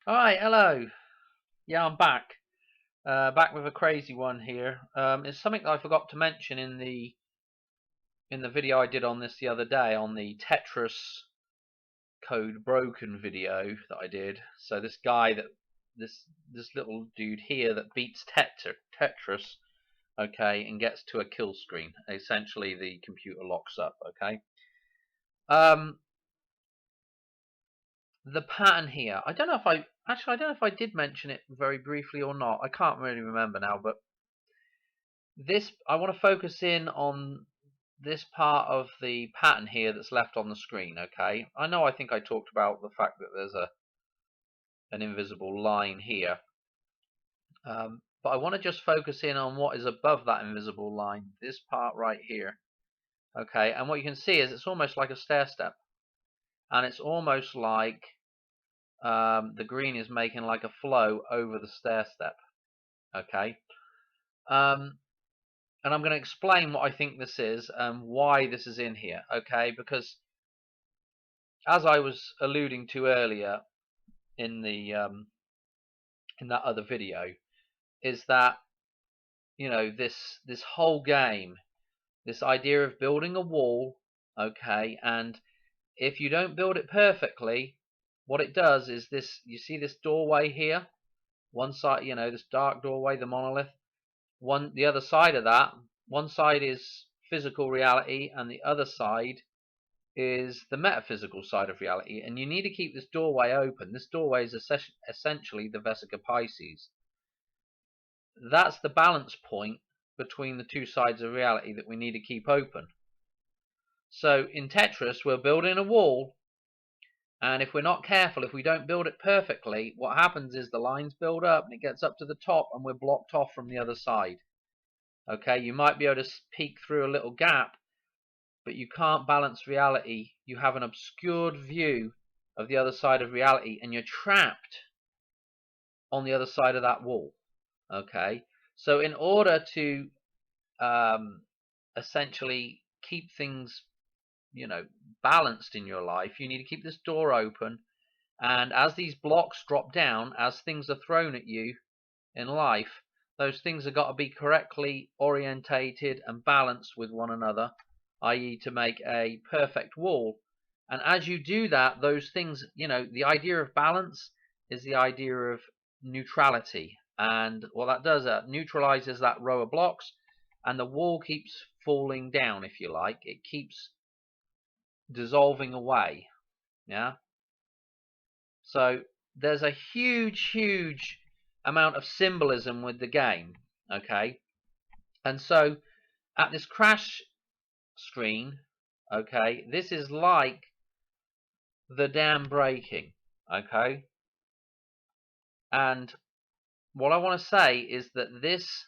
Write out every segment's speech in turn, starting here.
Alright, hello. Yeah, I'm back. Back with a crazy one here. It's something that I forgot to mention in the video I did on this the other day, on the Tetris code broken video that I did. So this guy this little dude here that beats Tetris, okay, and gets to a kill screen. Essentially, the computer locks up. Okay. Um, the pattern here. I don't know if I don't know if I did mention it very briefly or not. I can't really remember now, but this I want to focus in on this part of the pattern here that's left on the screen. Okay, I think I talked about the fact that there's an invisible line here, but I want to just focus in on what is above that invisible line, this part right here. Okay, and what you can see is it's almost like a stair step, and it's almost like the green is making like a flow over the stair step. Okay, and I'm going to explain what I think this is and why this is in here. Okay, because as I was alluding to earlier in the in that other video, is that this whole game, this idea of building a wall, okay, and if you don't build it perfectly, what it does is this. You see this doorway here, one side, this dark doorway, the monolith. The other side of that, one side is physical reality, and the other side is the metaphysical side of reality, and you need to keep this doorway open. This doorway is essentially the Vesica Pisces. That's the balance point between the two sides of reality that we need to keep open. So in Tetris, we're building a wall, and if we're not careful, if we don't build it perfectly, what happens is the lines build up and it gets up to the top and we're blocked off from the other side. Okay, you might be able to peek through a little gap, but you can't balance reality. You have an obscured view of the other side of reality, and you're trapped on the other side of that wall. Okay, so in order to essentially keep things, balanced in your life, you need to keep this door open. And as these blocks drop down, as things are thrown at you in life, those things have got to be correctly orientated and balanced with one another, i.e. to make a perfect wall. And as you do that, those things, the idea of balance is the idea of neutrality. And what that does, that neutralizes that row of blocks, and the wall keeps falling down, if you like. It keeps dissolving away. Yeah. So there's a huge amount of symbolism with the game. Okay. And so at this crash screen, okay, this is like the dam breaking. Okay. And what I want to say is that this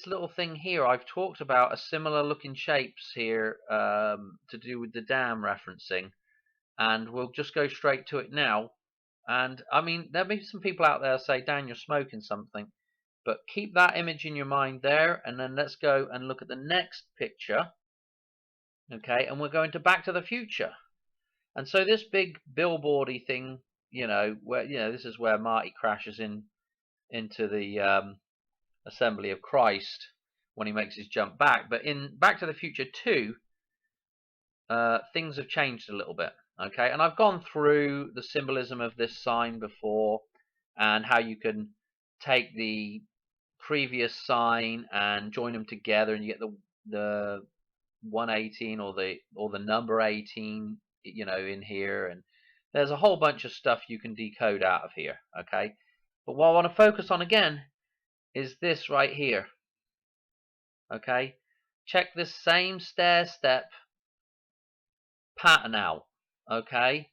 little thing here, I've talked about a similar looking shapes here to do with the dam referencing, and we'll just go straight to it now. And I mean, there'll be some people out there say, Dan, you're smoking something, but keep that image in your mind there, and then let's go and look at the next picture. Okay, and we're going to Back to the Future. And so this big billboardy thing, where this is where Marty crashes into the assembly of Christ when he makes his jump back. But in Back to the Future 2, things have changed a little bit. Okay, and I've gone through the symbolism of this sign before, and how you can take the previous sign and join them together, and you get the 118 or the number 18, in here, and there's a whole bunch of stuff you can decode out of here. Okay, but what I want to focus on again is this right here. Okay, check this same stair step pattern out. Okay,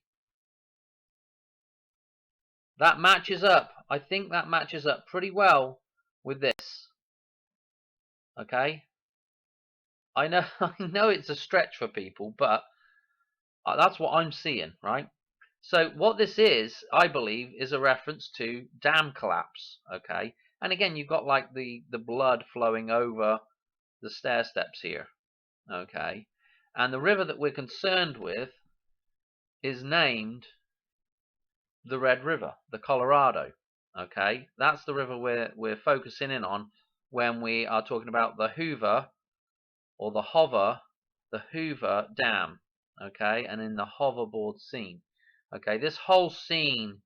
that matches up. I think that matches up pretty well with this. Okay, I know I know it's a stretch for people, but that's what I'm seeing, right? So what this is, I believe, is a reference to dam collapse. Okay, and again, you've got like the blood flowing over the stair steps here. Okay, and the river that we're concerned with is named the Red River, the Colorado. Okay, that's the river we're focusing in on when we are talking about the Hoover or the Hoover Dam. Okay, and in the hoverboard scene. Okay, this whole scene,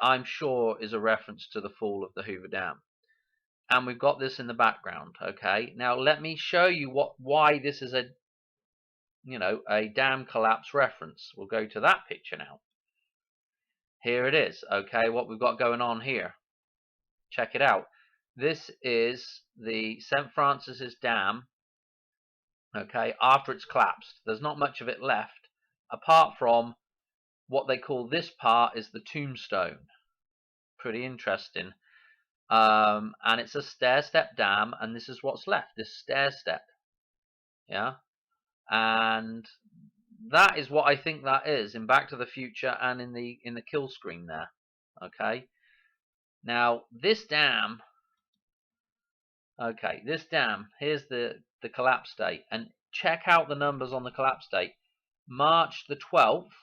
I'm sure, is a reference to the fall of the Hoover Dam, and we've got this in the background. Okay, now let me show you why this is a dam collapse reference. We'll go to that picture now. Here it is. Okay, what we've got going on here. Check it out. This is the St. Francis's Dam. Okay, after it's collapsed, there's not much of it left, apart from what they call this part is the tombstone. Pretty interesting. And it's a stair-step dam, and this is what's left. This stair-step. Yeah, and that is what I think that is in Back to the Future and in the kill screen there. Okay. Now this dam. Okay, this dam. Here's the collapse date, and check out the numbers on the collapse date. March the 12th.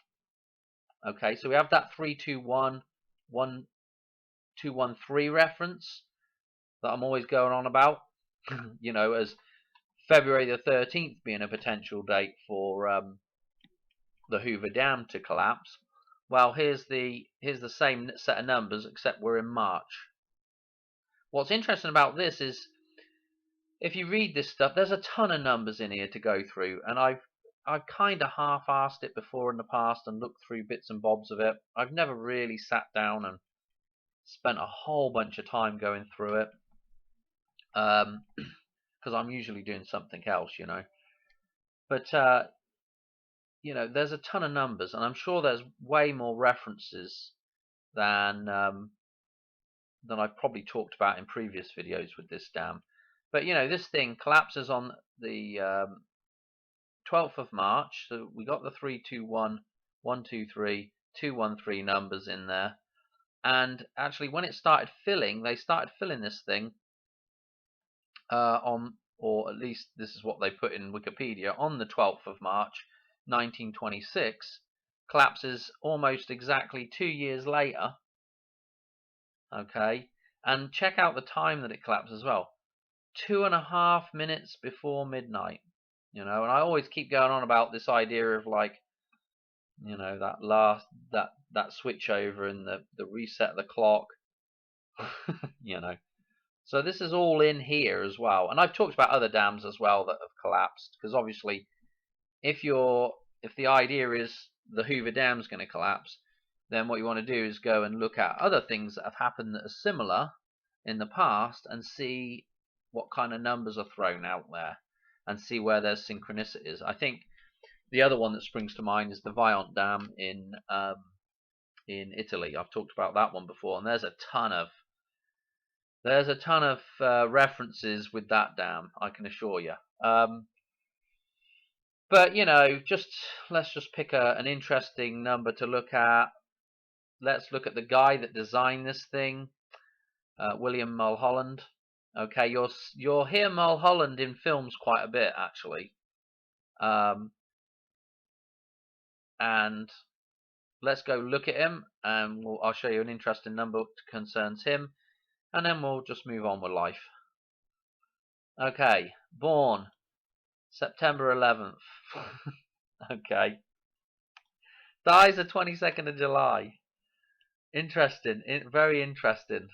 Okay, so we have that 321-1213 reference that I'm always going on about. You know, as February the 13th being a potential date for the Hoover Dam to collapse. Well, here's the same set of numbers, except we're in March. What's interesting about this is, if you read this stuff, there's a ton of numbers in here to go through, and I've kind of half-assed it before in the past and looked through bits and bobs of it. I've never really sat down and spent a whole bunch of time going through it, because I'm usually doing something else, you know. But you know, there's a ton of numbers, and I'm sure there's way more references than I've probably talked about in previous videos with this dam. But you know, this thing collapses on the 12th of March, so we got the 321-123-213 numbers in there. And actually, when it started filling, they started filling this thing or at least this is what they put in Wikipedia, on the 12th of March 1926, collapses almost exactly 2 years later. Okay, and check out the time that it collapsed as well. 2.5 minutes before midnight. You know, and I always keep going on about this idea of, like, you know, that switch over and the reset of the clock. You know, so this is all in here as well. And I've talked about other dams as well that have collapsed, because obviously, if the idea is the Hoover Dam's going to collapse, then what you want to do is go and look at other things that have happened that are similar in the past and see what kind of numbers are thrown out there and see where there's synchronicities. I think the other one that springs to mind is the Viant Dam in Italy. I've talked about that one before, and there's a ton of references with that dam, I can assure you. But you know, let's just pick an interesting number to look at. Let's look at the guy that designed this thing, William Mulholland. Okay, you'll hear Mulholland in films quite a bit, actually. And let's go look at him, and I'll show you an interesting number that concerns him, and then we'll just move on with life. Okay, born September 11th. Okay. Dies the 22nd of July. Interesting, very interesting.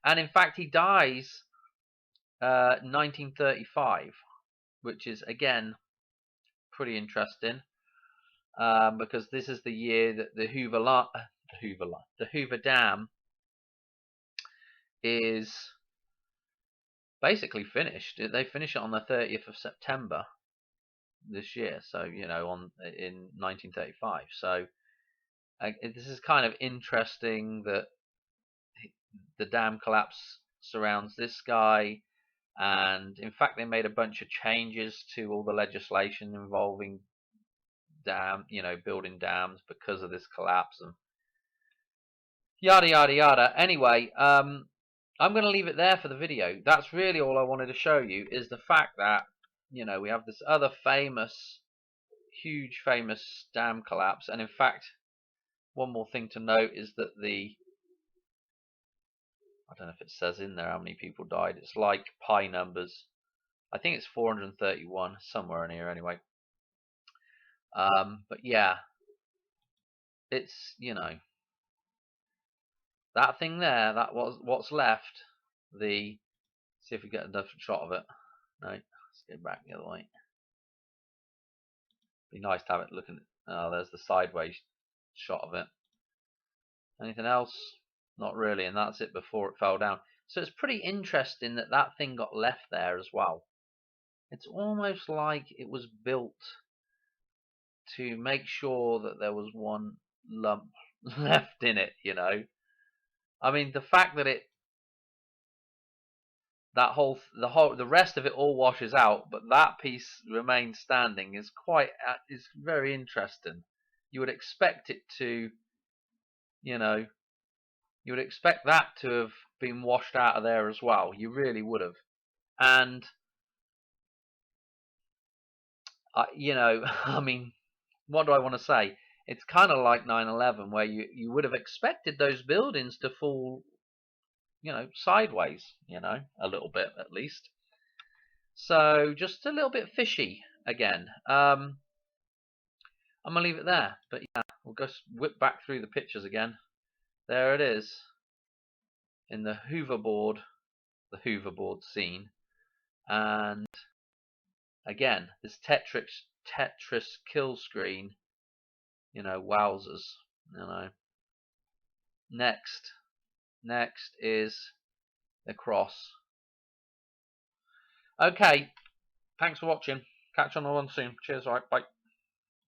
And in fact, he dies 1935, which is again pretty interesting, because this is the year that the Hoover Dam is basically finished. They finish it on the 30th of September this year, so you know, in 1935. So this is kind of interesting that the dam collapse surrounds this guy, and in fact they made a bunch of changes to all the legislation involving building dams because of this collapse, and yada yada yada. Anyway, I'm going to leave it there for the video. That's really all I wanted to show you, is the fact that, you know, we have this other huge famous dam collapse, and in fact one more thing to note is that I don't know if it says in there how many people died. It's like pi numbers. I think it's 431, somewhere in here anyway. But yeah, it's, that thing there, that was what's left. See if we get a different shot of it. No, let's go back the other way. Be nice to have it looking. Oh, there's the sideways shot of it. Anything else? Not really, and that's it before it fell down. So it's pretty interesting that that thing got left there as well. It's almost like it was built to make sure that there was one lump left in it, I mean, the fact that the rest of it all washes out, but that piece remains standing is very interesting. You would expect it to, you know, you would expect that to have been washed out of there as well. You really would have. And I mean, what do I want to say? It's kind of like 9/11, where you would have expected those buildings to fall, sideways, a little bit at least. So just a little bit fishy again. I'm gonna leave it there, but yeah, we'll go whip back through the pictures again. There it is in the hoverboard scene, and again this Tetris kill screen. Wowzers. Next is the cross. Okay, thanks for watching. Catch you on the one soon. Cheers. All right, bye.